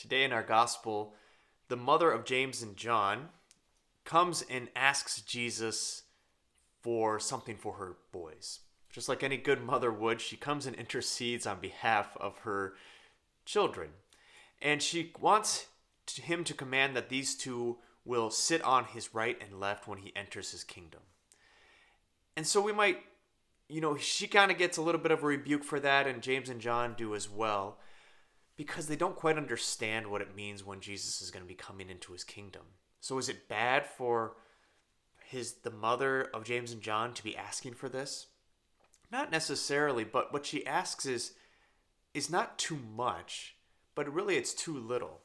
Today in our gospel, the mother of James and John comes and asks Jesus for something for her boys. Just like any good mother would, she comes and intercedes on behalf of her children. And she wants him to command that these two will sit on his right and left when he enters his kingdom. And so we might, she kind of gets a little bit of a rebuke for that, and James and John do as well, because they don't quite understand what it means when Jesus is going to be coming into his kingdom. So is it bad for the mother of James and John to be asking for this? Not necessarily, but what she asks is not too much, but really it's too little.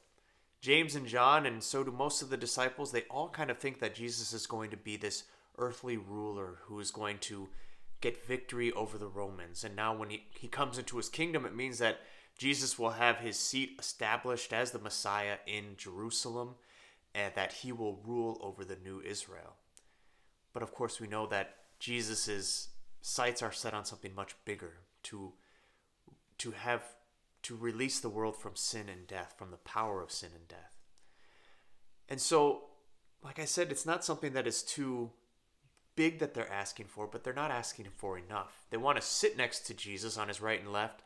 James and John, and so do most of the disciples, they all kind of think that Jesus is going to be this earthly ruler who is going to get victory over the Romans. And now when he comes into his kingdom, it means that Jesus will have his seat established as the Messiah in Jerusalem, and that he will rule over the new Israel. But of course we know that Jesus' sights are set on something much bigger, to release the world from sin and death, from the power of sin and death. And so, like I said, it's not something that is too big that they're asking for, but they're not asking for enough. They want to sit next to Jesus on his right and left,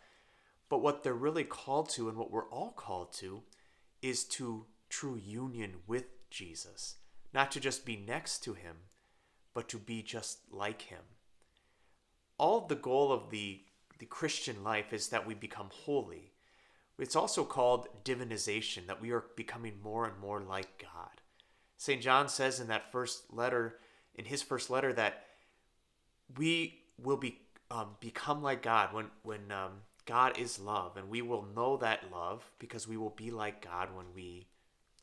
but what they're really called to, and what we're all called to, is to true union with Jesus. Not to just be next to him, but to be just like him. All of the goal of the Christian life is that we become holy. It's also called divinization, that we are becoming more and more like God. St. John says in his first letter, that we will become like God when God is love, and we will know that love because we will be like God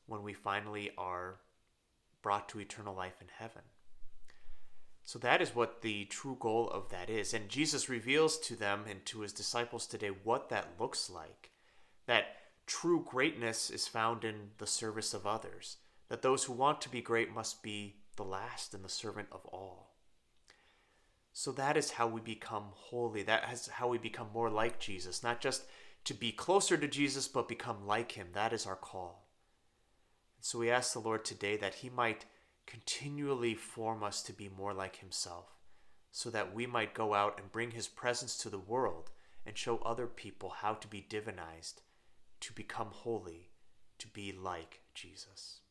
when we finally are brought to eternal life in heaven. So that is what the true goal of that is. And Jesus reveals to them and to his disciples today what that looks like. That true greatness is found in the service of others. That those who want to be great must be the last and the servant of all. So that is how we become holy. That is how we become more like Jesus. Not just to be closer to Jesus, but become like him. That is our call. And so we ask the Lord today that he might continually form us to be more like himself, so that we might go out and bring his presence to the world and show other people how to be divinized, to become holy, to be like Jesus.